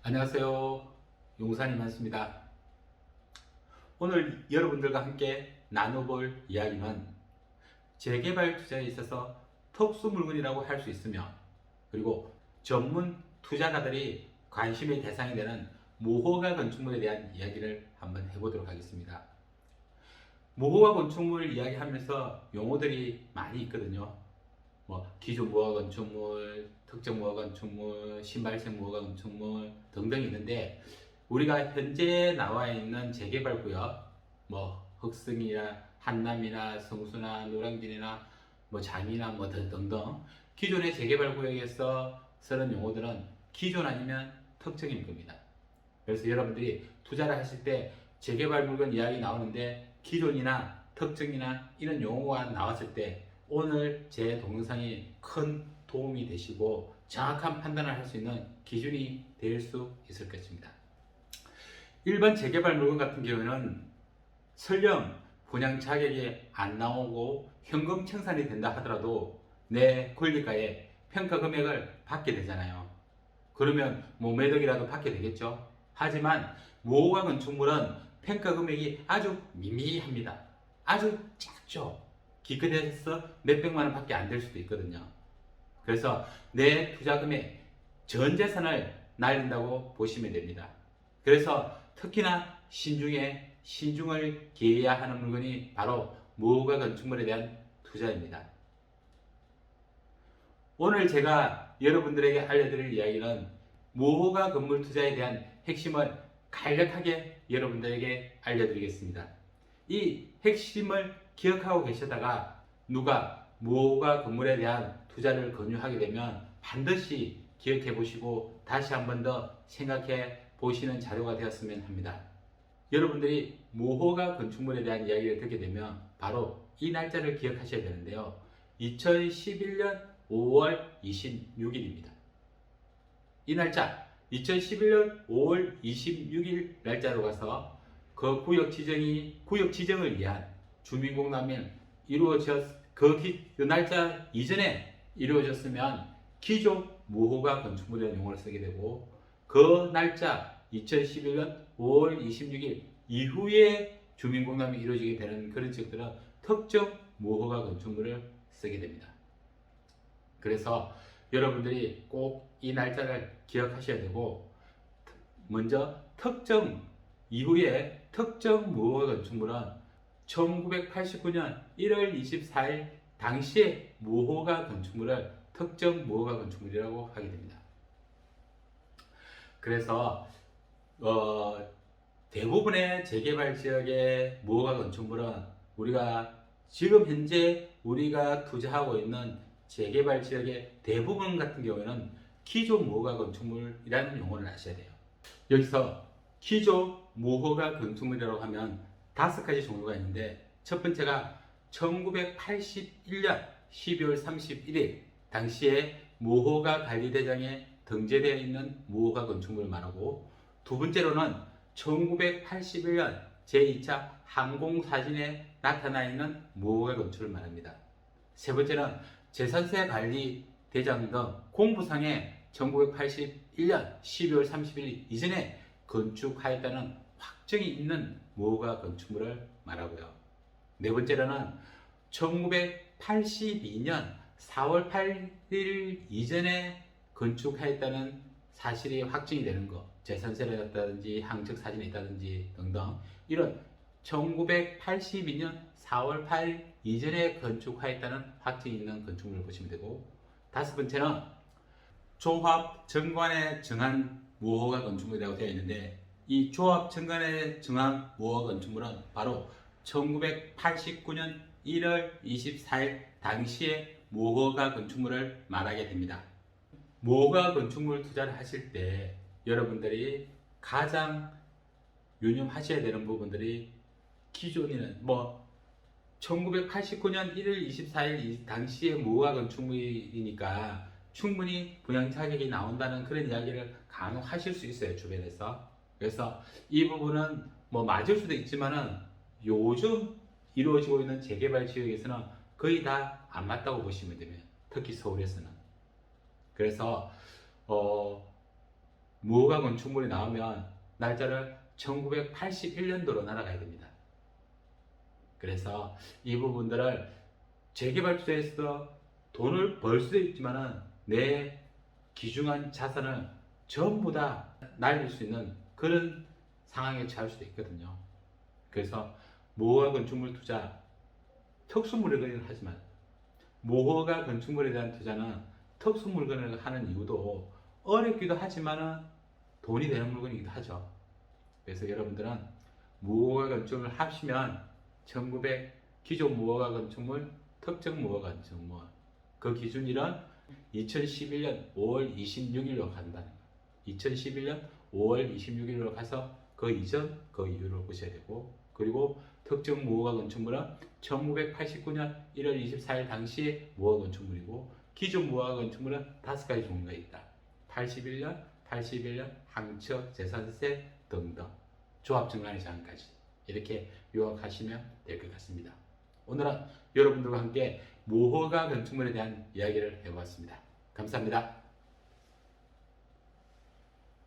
안녕하세요. 용산이 많습니다. 오늘 여러분들과 함께 나눠볼 이야기는 재개발 투자에 있어서 특수 물건이라고 할 수 있으며, 그리고 전문 투자가들이 관심의 대상이 되는 무허가 건축물에 대한 이야기를 한번 해보도록 하겠습니다. 무허가 건축물 이야기하면서 용어들이 많이 있거든요. 기존 무허가 건축물, 특정 무허가 건축물, 신발식 무허가 건축물 등등 있는데, 우리가 현재 나와 있는 재개발 구역, 흑승이나 한남이나 성수나 노량진이나 장이나 등등 기존의 재개발 구역에서 쓰는 용어들은 기존 아니면 특정일 겁니다. 그래서 여러분들이 투자를 하실 때 재개발 물건 이야기 나오는데 기존이나 특정이나 이런 용어가 나왔을 때 오늘 제 동영상이 큰 도움이 되시고 정확한 판단을 할 수 있는 기준이 될 수 있을 것입니다. 일반 재개발 물건 같은 경우는 설령 분양 자격이 안 나오고 현금 청산이 된다 하더라도 내 권리가에 평가 금액을 받게 되잖아요. 그러면 매덕이라도 받게 되겠죠. 하지만 무허가 건축물은 평가 금액이 아주 미미합니다. 아주 작죠. 기껏해서 몇백만 원 밖에 안 될 수도 있거든요. 그래서 내 투자금의 전 재산을 날린다고 보시면 됩니다. 그래서 특히나 신중을 기해야 하는 물건이 바로 무허가 건축물에 대한 투자입니다. 오늘 제가 여러분들에게 알려드릴 이야기는 무허가 건물 투자에 대한 핵심을 간략하게 여러분들에게 알려드리겠습니다. 이 핵심을 기억하고 계시다가 누가 무허가 건물에 대한 투자를 권유하게 되면 반드시 기억해 보시고 다시 한 번 더 생각해 보시는 자료가 되었으면 합니다. 여러분들이 무허가 건축물에 대한 이야기를 듣게 되면 바로 이 날짜를 기억하셔야 되는데요. 2011년 5월 26일입니다. 이 날짜 2011년 5월 26일 날짜로 가서 그 구역 지정을 위한 주민공람이 그 날짜 이전에 이루어졌으면 기존 무허가 건축물이라는 용어를 쓰게 되고, 그 날짜 2011년 5월 26일 이후에 주민공람이 이루어지게 되는 그런 지역들은 특정 무허가 건축물을 쓰게 됩니다. 그래서 여러분들이 꼭 이 날짜를 기억하셔야 되고, 먼저 이후에 특정 무허가 건축물은 1989년 1월 24일 당시의 무허가 건축물을 특정 무허가 건축물이라고 하게 됩니다. 그래서 대부분의 재개발 지역의 무허가 건축물은 우리가 지금 현재 우리가 투자하고 있는 재개발 지역의 대부분 같은 경우에는 기존 무허가 건축물이라는 용어를 아셔야 돼요. 여기서 기존 무허가 건축물이라고 하면 5가지 종류가 있는데, 첫 번째가 1981년 12월 31일 당시에 무허가 관리대장에 등재되어 있는 무허가 건축물을 말하고, 두 번째로는 1981년 제2차 항공사진에 나타나 있는 무허가 건축물을 말합니다. 세 번째는 재산세 관리 대장 등 공부상에 1981년 12월 31일 이전에 건축하였다는 확정이 있는 무허가 건축물을 말하고요. 네 번째로는 1982년 4월 8일 이전에 건축하였다는 사실이 확정이 되는 것, 재산세를 했다든지 항적 사진이 있다든지 등등, 이런 1982년 4월 8일 이전에 건축하였다는 확정이 있는 건축물을 보시면 되고, 다섯 번째는 조합정관에 정한 무허가 건축물이라고 되어 있는데, 이 조합정관에 정한 무허가 건축물은 바로 1989년 1월 24일 당시의 무허가 건축물을 말하게 됩니다. 무허가 건축물 투자를 하실 때 여러분들이 가장 유념하셔야 되는 부분들이, 기존에는 1989년 1월 24일 당시의 무허가 건축물이니까 충분히 분양 자격이 나온다는 그런 이야기를 간혹 하실 수 있어요, 주변에서. 그래서 이 부분은 맞을 수도 있지만은 요즘 이루어지고 있는 재개발 지역에서는 거의 다 안 맞다고 보시면 됩니다. 특히 서울에서는. 그래서 무허가 건축물이 나오면 날짜를 1981년도로 날아가야 됩니다. 그래서 이 부분들을 재개발 투자에서 돈을 벌 수도 있지만은 내 귀중한 자산을 전부 다 날릴 수 있는 그런 상황에 처할 수도 있거든요. 그래서 무허가 건축물 투자, 특수 물건을 하지만 무허가 건축물에 대한 투자는 특수 물건을 하는 이유도 어렵기도 하지만 돈이 되는 물건이기도 하죠. 그래서 여러분들은 무허가 건축물 합치면 1900 기존 무허가 건축물, 특정 무허가 건축물 그 기준일은 2011년 5월 26일로 간다는 거예요. 2011년 5월 26일로 가서 그 이전, 그 이후로 보셔야 되고, 그리고 특정 무허가 건축물은 1989년 1월 24일 당시 무허가 건축물이고, 기존 무허가 건축물은 5가지 종류가 있다. 81년, 항척, 재산세 등등 조합증권의 제한까지 이렇게 요약하시면 될 것 같습니다. 오늘은 여러분들과 함께 무허가 건축물에 대한 이야기를 해보았습니다. 감사합니다.